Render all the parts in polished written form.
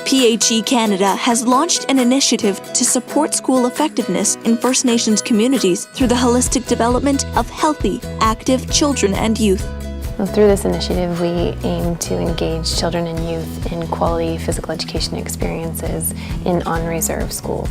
PHE Canada has launched an initiative to support school effectiveness in First Nations communities through the holistic development of healthy, active children and youth. Well, through this initiative, we aim to engage children and youth in quality physical education experiences in on-reserve schools.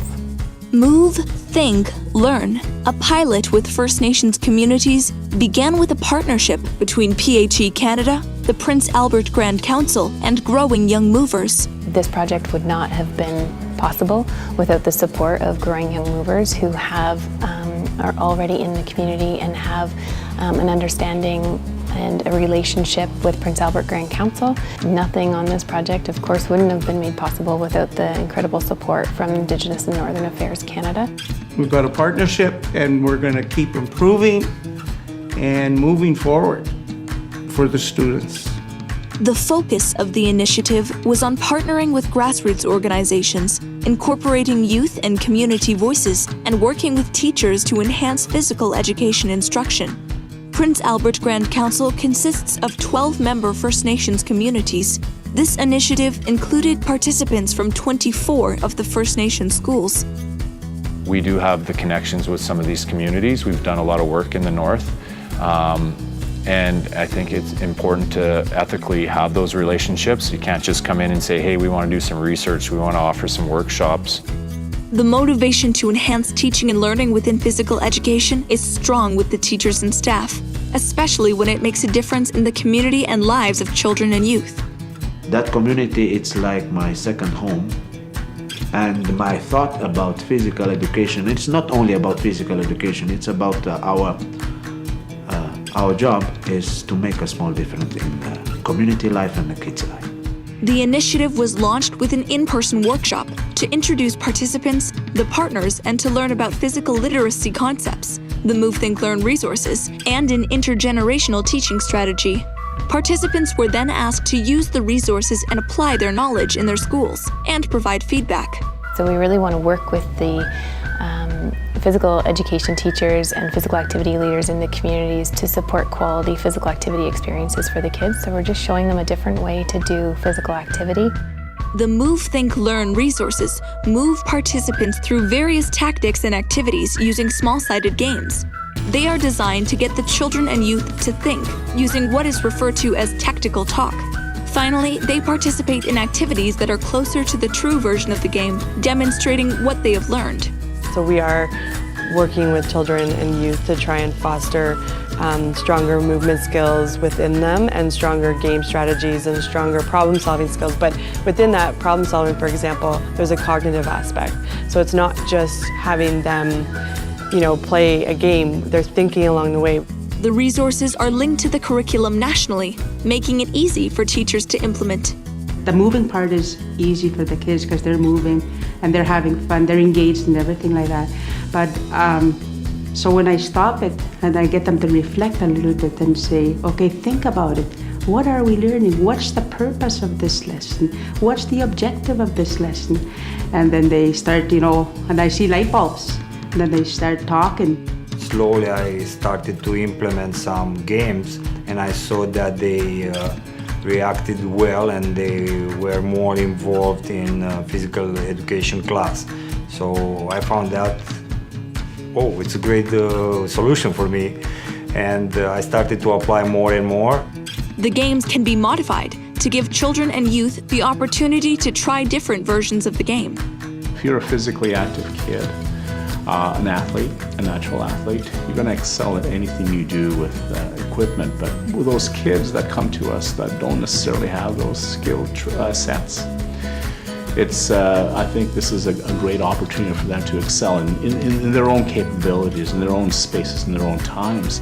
Move, Think, Learn, a pilot with First Nations communities, began with a partnership between PHE Canada, the Prince Albert Grand Council, and Growing Young Movers. This project would not have been possible without the support of Growing Young Movers, who are already in the community and have an understanding and a relationship with Prince Albert Grand Council. Nothing on this project, of course, wouldn't have been made possible without the incredible support from Indigenous and Northern Affairs Canada. We've got a partnership and we're going to keep improving and moving forward for the students. The focus of the initiative was on partnering with grassroots organizations, incorporating youth and community voices, and working with teachers to enhance physical education instruction. Prince Albert Grand Council consists of 12-member First Nations communities. This initiative included participants from 24 of the First Nations schools. We do have the connections with some of these communities. We've done a lot of work in the north. And I think it's important to ethically have those relationships. You can't just come in and say, hey, we want to do some research, we want to offer some workshops. The motivation to enhance teaching and learning within physical education is strong with the teachers and staff, especially when it makes a difference in the community and lives of children and youth. That community, it's like my second home. And my thought about physical education, it's not only about physical education, it's about our job is to make a small difference in the community life and the kids' life. The initiative was launched with an in-person workshop to introduce participants, the partners, and to learn about physical literacy concepts, the Move, Think, Learn resources, and an intergenerational teaching strategy. Participants were then asked to use the resources and apply their knowledge in their schools and provide feedback. So we really want to work with the physical education teachers and physical activity leaders in the communities to support quality physical activity experiences for the kids. So we're just showing them a different way to do physical activity. The Move, Think, Learn resources move participants through various tactics and activities using small-sided games. They are designed to get the children and youth to think, using what is referred to as tactical talk. Finally, they participate in activities that are closer to the true version of the game, demonstrating what they have learned. So we are working with children and youth to try and foster stronger movement skills within them and stronger game strategies and stronger problem-solving skills. But within that problem-solving, for example, there's a cognitive aspect. So it's not just having them, play a game. They're thinking along the way. The resources are linked to the curriculum nationally, making it easy for teachers to implement. The moving part is easy for the kids because they're moving and they're having fun, they're engaged and everything like that. But so when I stop it and I get them to reflect a little bit and say, okay, think about it. What are we learning? What's the purpose of this lesson? What's the objective of this lesson? And then they start, and I see light bulbs. And then they start talking. Slowly I started to implement some games and I saw that they reacted well and they were more involved in physical education class. So I found that, it's a great solution for me, and I started to apply more and more. The games can be modified to give children and youth the opportunity to try different versions of the game. If you're a physically active kid, an athlete, a natural athlete, you're going to excel at anything you do with equipment. But with those kids that come to us that don't necessarily have those skill sets, I think this is a great opportunity for them to excel in their own capabilities, in their own spaces, in their own times.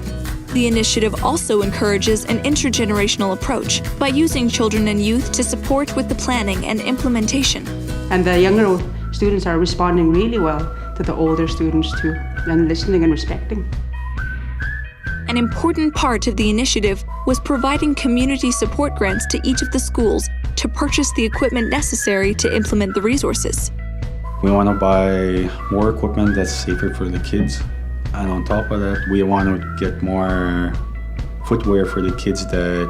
The initiative also encourages an intergenerational approach by using children and youth to support with the planning and implementation. And the younger students are responding really well to the older students too, and listening and respecting. An important part of the initiative was providing community support grants to each of the schools to purchase the equipment necessary to implement the resources. We want to buy more equipment that's safer for the kids. And on top of that, we want to get more footwear for the kids that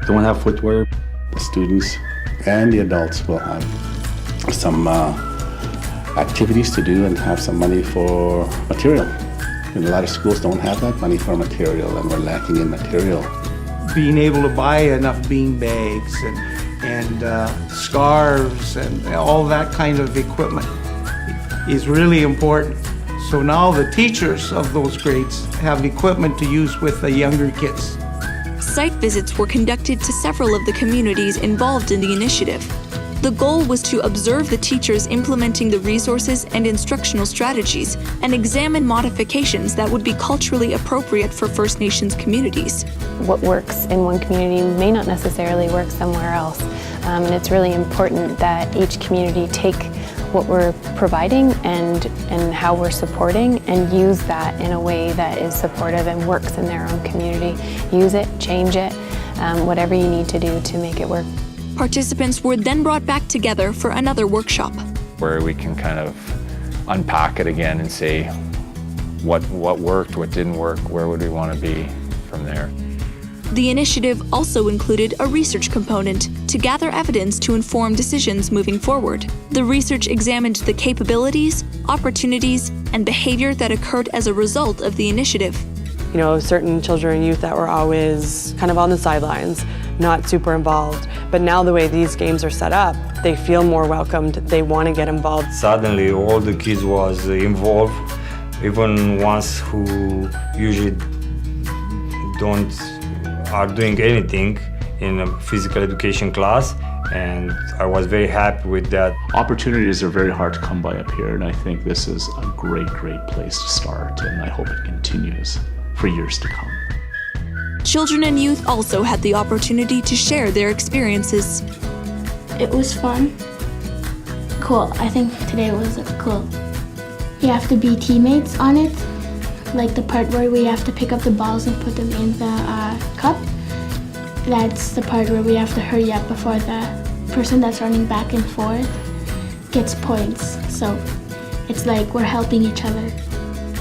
don't have footwear. The students and the adults will have some activities to do and have some money for material. And a lot of schools don't have that money for material, and we're lacking in material. Being able to buy enough bean bags and scarves and all that kind of equipment is really important. So now the teachers of those grades have equipment to use with the younger kids. Site visits were conducted to several of the communities involved in the initiative. The goal was to observe the teachers implementing the resources and instructional strategies and examine modifications that would be culturally appropriate for First Nations communities. What works in one community may not necessarily work somewhere else. And it's really important that each community take what we're providing and how we're supporting and use that in a way that is supportive and works in their own community. Use it, change it, whatever you need to do to make it work. Participants were then brought back together for another workshop, where we can kind of unpack it again and say what worked, what didn't work, where would we want to be from there. The initiative also included a research component to gather evidence to inform decisions moving forward. The research examined the capabilities, opportunities, and behavior that occurred as a result of the initiative. You know, certain children and youth that were always kind of on the sidelines, not super involved. But now the way these games are set up, they feel more welcomed, they want to get involved. Suddenly all the kids was involved, even ones who usually are doing anything in a physical education class, and I was very happy with that. Opportunities are very hard to come by up here, and I think this is a great place to start, and I hope it continues for years to come. Children and youth also had the opportunity to share their experiences. It was fun. Cool. I think today was cool. You have to be teammates on it. Like the part where we have to pick up the balls and put them in the cup. That's the part where we have to hurry up before the person that's running back and forth gets points. So it's like we're helping each other.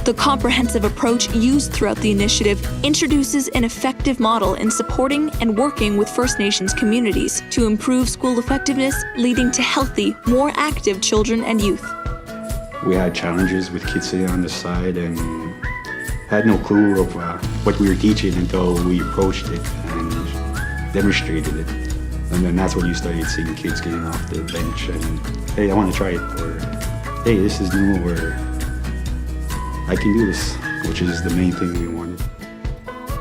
The comprehensive approach used throughout the initiative introduces an effective model in supporting and working with First Nations communities to improve school effectiveness, leading to healthy, more active children and youth. We had challenges with kids sitting on the side and had no clue of what we were teaching until we approached it and demonstrated it. And then that's when you started seeing kids getting off the bench and, hey, I want to try it, or hey, this is new, or I can do this, which is the main thing we wanted.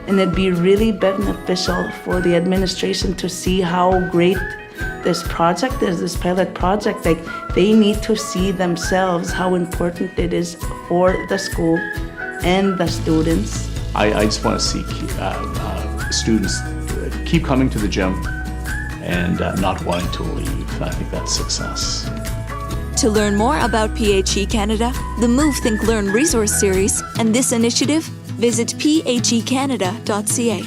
And it'd be really beneficial for the administration to see how great this project is, this pilot project. Like, they need to see themselves how important it is for the school and the students. I just want to see students keep coming to the gym and not wanting to leave. I think that's success. To learn more about PHE Canada, the Move, Think, Learn resource series, and this initiative, visit phecanada.ca.